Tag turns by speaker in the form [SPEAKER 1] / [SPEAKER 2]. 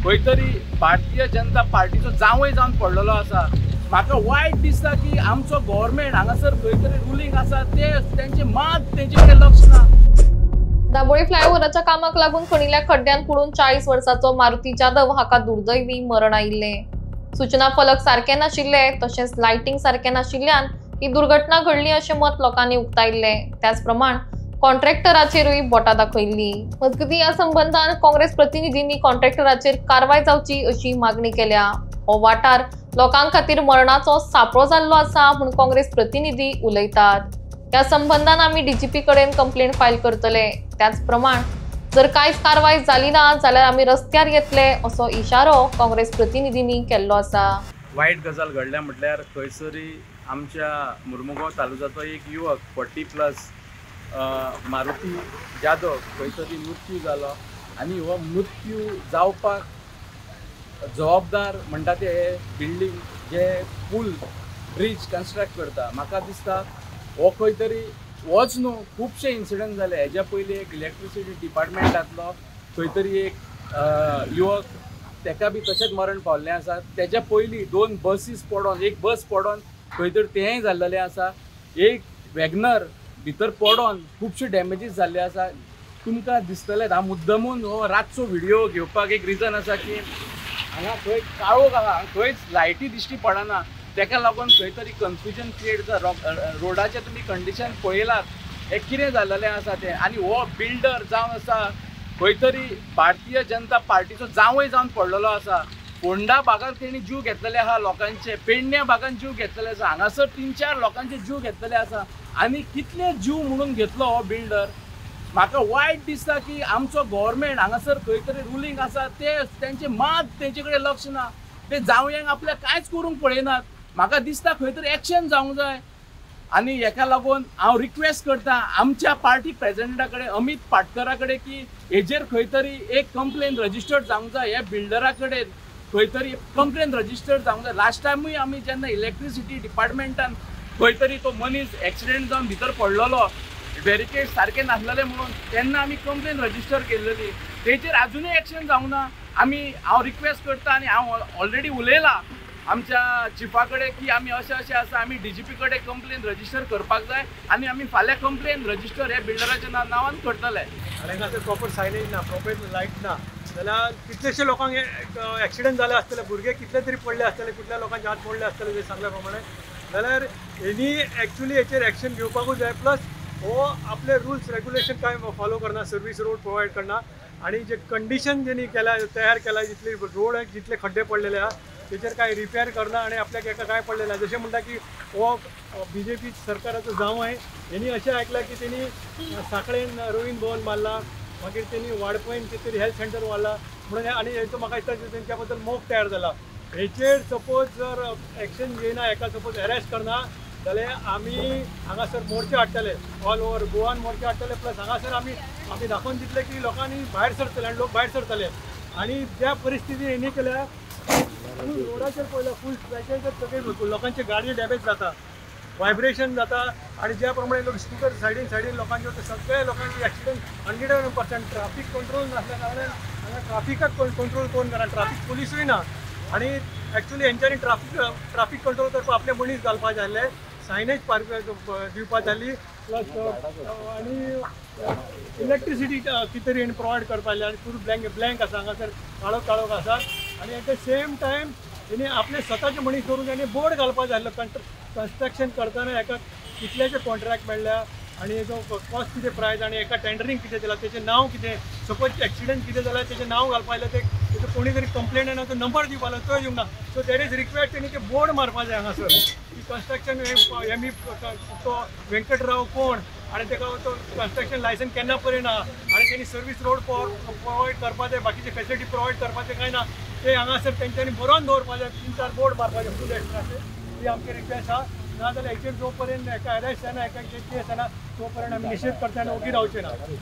[SPEAKER 1] खंय तरी भारतीय जनता पार्टीचो जावंय जावन पडलेलो आसा। म्हाका वायट दिसता की आमचो गव्हर्नमेंट हांगासर खंय तरी रुलींग आसा ते तेंचे मात तेंचे कडेन लक्ष ना।
[SPEAKER 2] दाबोळी फ्लायओव्हराच्या कामाक लागून खणिल्ल्या खड्ड्यान पडून 40 वर्साचो मारुती जाधव हाका दुर्दैवी मरण आयिल्ले। सूचना फलक सारखे नाशिल्ले तशेंच लायटिंग सारखे नाशिल्ल्यान ही दुर्घटना घडली अशें मत लोकांनी उक्तायिल्ले। त्याच प्रमाण कॉन्ट्रॅक्टराचेरूय बोटां दाखयिल्ली। मजगतीं ह्या संबंधान काँग्रेस प्रतिनिधींनी कॉन्ट्रॅक्टराचेर कारवाय जावची अशी मागणी केल्या। हो वाठार लोकां खातीर मरणाचो सापळो जाल्लो आसा म्हूण काँग्रेस प्रतिनिधी उलयतात। या संबंधान आमी डीजीपी कडेन कंप्लेंट फायल करतले। त्याच प्रमाण जर कांयच कारवाय जाली ना जाल्यार आमी रस्त्यार येतले असो इशारो काँग्रेस प्रतिनिधींनी केल्लो आसा।
[SPEAKER 1] वायट गजाल घडल्या म्हटल्यार खंयसरी आमच्या मुर्मुगांव तालुक्याचो एक युवक 40+ मारुती जाधव खंय तरी मृत्यू जालो आनी हो मृत्यू जावपाक जबाबदार म्हणटा ते हे बिल्डींग जे पूल ब्रिज कन्स्ट्रक्ट करता। म्हाका दिसता हो खंय तरी होच न्हू खुबशे इन्सिडंट जाले। हेज्या पयलीं एक इलेक्ट्रिसिटी डिपार्टमेंटांतलो खंय तरी एक युवक तेका बी तशेंच मरण पावल्लें आसा। तेज्या पयलीं 2 बसीस पडोन एक बस पडोन खंय तरी तेंय जाल्लेलें आसा। एक वॅगनर भितर पडोन खुबशे डॅमेजीस जाल्ले आसा। तुमकां दिसतलें हांव मुद्दमून हो रातचो व्हिडिओ घेवपाक एक रिजन आसा की हांगा खंय काळोख आहा, खंयच लायटी दिश्टी पडना, तेका लागून खंय तरी कन्फ्युजन क्रिएट जाता। रोडाचें तुमी कंडिशन पळयलात हें कितें जाल्लेलें आसा तें। आनी हो बिल्डर जावन आसा खंय तरी भारतीय जनता पार्टीचो जावंय जावन पडलेलो आसा। फोंडा भागात तेणी जीव घेतलेले आहा लोकांचे, पेडण्या भागात जीव घेतलेले आसा, हांगासर 3-4 लोकांचे जीव घेतलेले आसा। आनी कितले जीव म्हणून घेतलो हो बिल्डर। म्हाका वायट दिसता की आमचो गव्हर्नमेंट हांगासर खंय तरी रुलींग आसा ते तेंचे मात तेंचे कडेन लक्ष ना। ते जावयांक आपल्या कांयच करूंक पळयनात। म्हाका दिसता खंय तरी एक्शन जावंक जाय। आनी हेका लागून हांव रिक्वेस्ट करता आमच्या पार्टी प्रेसिडेंटा कडेन अमित पाटकरा कडेन की हेजेर खंय तरी एक कंप्लेन रजिस्टर्ड जावंक जाय। हे बिल्डरा कडेन खंय तरी कंप्लेन रजिस्टर्ड जावंक जाय। लास्ट टायमूय आमी जेन्ना इलेक्ट्रिसिटी डिपार्टमेंटान खंय तरी तो मनीस एक्सिडेंट जावन भितर पडलेलो, बॅरिकेड सारके नासलेले म्हणून तेन्ना आमी कंप्लेन रजिस्टर केल्लेली, तेचेर आजुनूय एक्शन जावंक ना। हांव रिक्वेस्ट करता आनी हांव ऑलरेडी उलयलां आमच्या चिफा कडेन की आमी अशें आसा, आमी डीजीपी कडेन कंप्लेन रजिस्टर करपाक जाय आनी आमी फाल्यां कंप्लेन रजिस्टर हे बिल्डराच्या नांवान करतले।
[SPEAKER 3] आनी हांगा प्रॉपर सायनेज ना, प्रॉपर लायट ना जाल्यार कितलेशे लोकांक एक्सिडेंट जाले आसतले, भुरगे कितले तरी पडले आसतले, कितल्या लोकांचे हात मोडले आसतले ते सांगल्या प्रमाणे। जाल्यार हेणी एक्चुली हेचेर एक्शन घेवपाकूच जाय। प्लस हो आपले रुल्स रेग्युलेशन काय फॉलो करना, सर्वीस रोड प्रोवायड करना आणि जे कंडिशन जेणी केला तयार केला, जितले रोड जितले खड्डे पडलेले आहा तेचेर काय रिपेअर करना आणि आपल्याक एका काय पडलेलं जशें म्हणटा की हो BJP सरकाराचो जावंय हेणी अशें आयकलां की तेणी सांकळेन रोहीन भवन मारला, मागीर तेणी वाडपयन कितें हेल्थ सेंटर वाडला म्हणून आनी हेचो म्हाका दिसता तेंच्या बद्दल मोग तयार जाला। हेचेर सपोज जर एक्शन घेयना, हेका सपोज अरेस्ट करना जाल्यार आमी हांगासर मोर्चे हाडटले, ऑल ओवर गोवान मोर्चे हाडटले। प्लस हांगासर आमी दाखोवन दितले की लोकांनी भायर सरतले आनी लोक भायर सरतले। आनी ज्या परिस्थितीन हेणी केल्या रोडाचेर पळयल्यार फूल स्ट्रेचेर सगळे लोकांचे गाडयो डॅमेज जाता, वायब्रेशन जाता आनी ज्या प्रमाणे लोक स्कूटर सायडीन लोकांचे सगळे लोकांचे एक्सिडेंट 100% ट्राफीक कंट्रोल नासल्या कारणान हांगा ट्राफिकाक कंट्रोल कोण करा, ट्राफीक पुलीसूय ना। आनी एक्चुली हेंच्यांनी ट्राफीक कंट्रोल करपाक आपले मनीस घालपाक जाय आसले, सायनेज दिवपाक जाय आसली, प्लस आनी इलेक्ट्रिसिटी कितें तरी प्रोवायड करपाक जाय। आनी पूर ब्लँक आसा, हांगासर काळोख आसा आनी एट द सेम टायम तेणी आपले स्वताचे मनीस करून तेणी बोर्ड घालपाक जाय आसलो कन्स्ट्रक्शन करतना हेका कितलेशे कॉन्ट्रॅक्ट मेळ्ळ्या आनी हेजो कॉस्ट कितें प्रायस आनी एका टेंडरींग कितें जालां, तेचें नांव कितें, सपोज एक्सिडेंट कितें जाल्यार तेचें नांव घालपाक जाय, तेजो कोणी तरी कंप्लेंट येना तो नंबर दिवपाक जाय, तो दिवंक ना। सो देर इज रिक्वेस्ट तेणी ते बोर्ड मारपाक जाय हांगासर की कन्स्ट्रक्शन एम तो व्यंकटराव कोण आनी तेका तो कन्स्ट्रक्शन लायसन्स केन्ना पर्यंत ना आनी तेणी सर्वीस रोड प्रोवायड करपाक जाय, बाकीचे फेसिलिटी प्रोवायड करपाचें कांय ना, ते हांगासर तेंच्यांनी बरोवन दवरपाक जाय, 3-4 बोर्ड मारपाक जाय फूल एक्स्ट्राचे। ही आमची रिक्वेस्ट आहा। ना जाल्यार हेचेर जो पर्यंत एका अरेस्ट जायना, एका केस जायना तो पर्यंत आमी निशेध करता आनी ओगी रावचे ना।